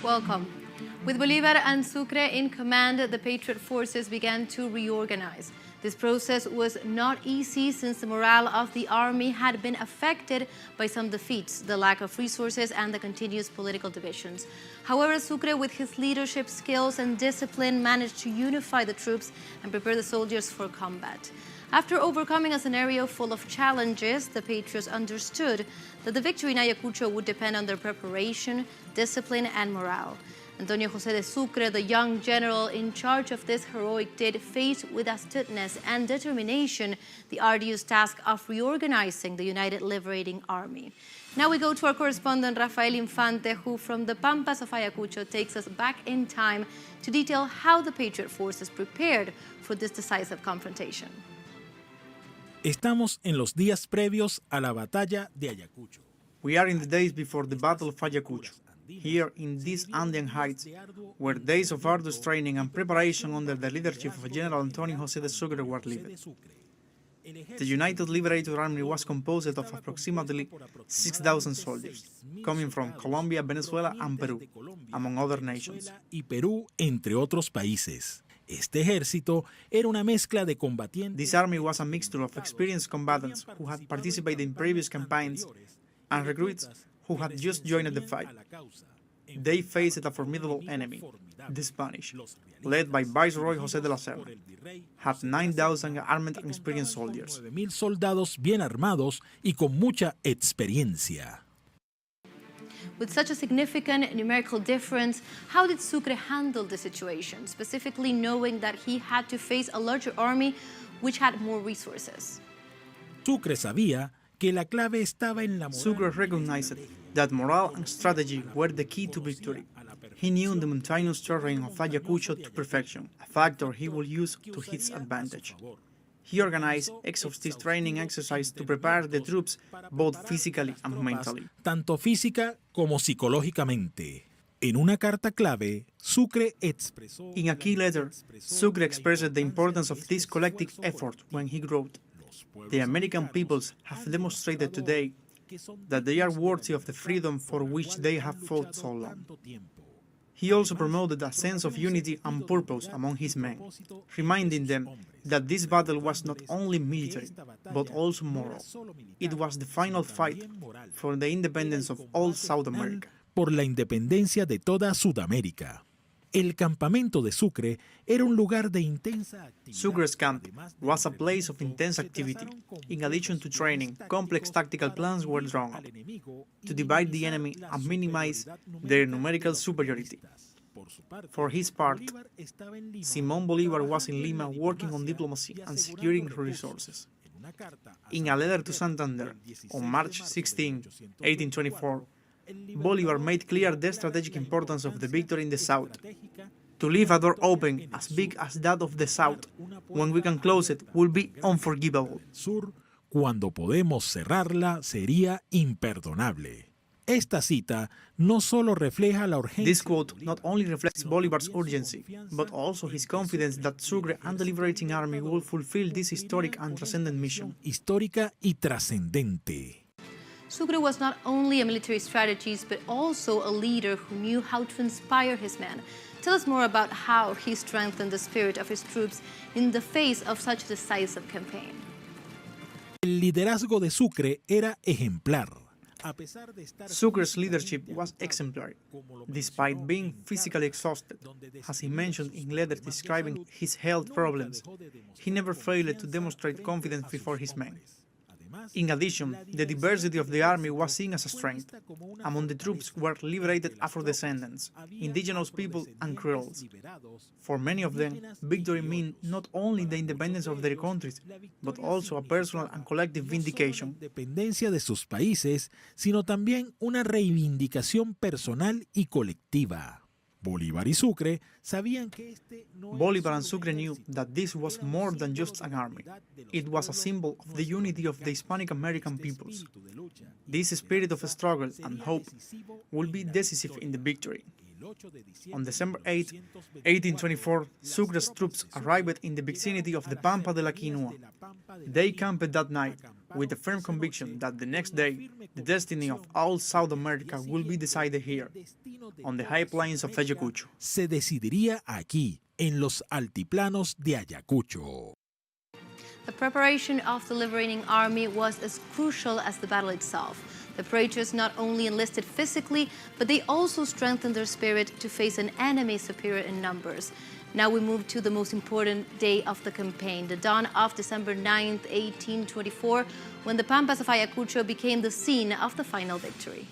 Welcome. With Bolívar and Sucre in command, the Patriot forces began to reorganize. This process was not easy since the morale of the army had been affected by some defeats, the lack of resources, and the continuous political divisions. However, Sucre, with his leadership skills and discipline, managed to unify the troops and prepare the soldiers for combat. After overcoming a scenario full of challenges, the Patriots understood that the victory in Ayacucho would depend on their preparation, discipline, and morale. Antonio José de Sucre, the young general in charge of this heroic deed, faced with astuteness and determination the arduous task of reorganizing the United Liberating Army. Now we go to our correspondent Rafael Infante, who from the Pampas of Ayacucho takes us back in time to detail how the Patriot forces prepared for this decisive confrontation. Estamos en los días previos a la batalla de Ayacucho. We are in the days before the Battle of Ayacucho. Here in these Andean heights, where days of arduous training and preparation under the leadership of General Antonio José de Sucre were lived. The United Liberator Army was composed of approximately 6,000 soldiers, coming from Colombia, Venezuela, and Peru, among other nations. Y Perú, entre otros países. Este ejército era una mezcla de combatientes. This army was a mixture of experienced combatants who had participated in previous campaigns and recruits who had just joined the fight. They faced a formidable enemy, the Spanish, led by Viceroy José de la Serna, had 9,000 armed and experienced soldiers. 9,000 soldados bien armados y con mucha experiencia. With such a significant numerical difference, how did Sucre handle the situation, specifically knowing that he had to face a larger army which had more resources? Sucre sabía que la clave estaba en la moral. Sucre recognized that morale and strategy were the key to victory. He knew the mountainous terrain of Ayacucho to perfection, a factor he would use to his advantage. He organized exhaustive training exercises to prepare the troops both physically and mentally. Tanto física como psicológicamente. En una carta clave, Sucre expresó. In a key letter, Sucre expressed the importance of this collective effort when he wrote, "The American peoples have demonstrated today that they are worthy of the freedom for which they have fought so long." He also promoted a sense of unity and purpose among his men, reminding them that this battle was not only military, but also moral. It was the final fight for the independence of all South America. Por la independencia de toda Sudamérica. El campamento de Sucre era un lugar de intensa actividad. Sucre's camp was a place of intense activity. In addition to training, complex tactical plans were drawn up to divide the enemy and minimize their numerical superiority. For his part, Simón Bolívar was in Lima working on diplomacy and securing resources. In a letter to Santander on March 16, 1824, Bolívar made clear the strategic importance of the victory in the south. To leave a door open as big as that of the south, when we can close it, will be unforgivable. Sur, cuando podemos cerrarla, sería imperdonable. Esta cita no solo refleja la urgencia. This quote not only reflects Bolívar's urgency, but also his confidence that Sucre and the Liberating Army will fulfill this historic and transcendent mission. Histórica y trascendente. Sucre was not only a military strategist, but also a leader who knew how to inspire his men. Tell us more about how he strengthened the spirit of his troops in the face of such a decisive campaign. El liderazgo de Sucre era ejemplar. Sucre's leadership was exemplary, despite being physically exhausted. As he mentioned in letters describing his health problems, he never failed to demonstrate confidence before his men. In addition, the diversity of the army was seen as a strength. Among the troops were liberated Afro-descendants, indigenous people, and Creoles. For many of them, victory meant not only the independence of their countries, but also a personal and collective vindication. Dependencia de sus países, sino también una reivindicación personal y colectiva. Bolívar y Sucre sabían que Bolívar and Sucre knew that this was more than just an army. It was a symbol of the unity of the Hispanic American peoples. This spirit of struggle and hope will be decisive in the victory. On December 8, 1824, Sucre's troops arrived in the vicinity of the Pampa de la Quinoa. They camped that night, with the firm conviction that the next day, the destiny of all South America will be decided here, on the high plains of Ayacucho. Se decidiría aquí, en los altiplanos de Ayacucho. The preparation of the liberating army was as crucial as the battle itself. The patriots not only enlisted physically, but they also strengthened their spirit to face an enemy superior in numbers. Now we move to the most important day of the campaign, the dawn of December 9th, 1824, when the Pampas of Ayacucho became the scene of the final victory.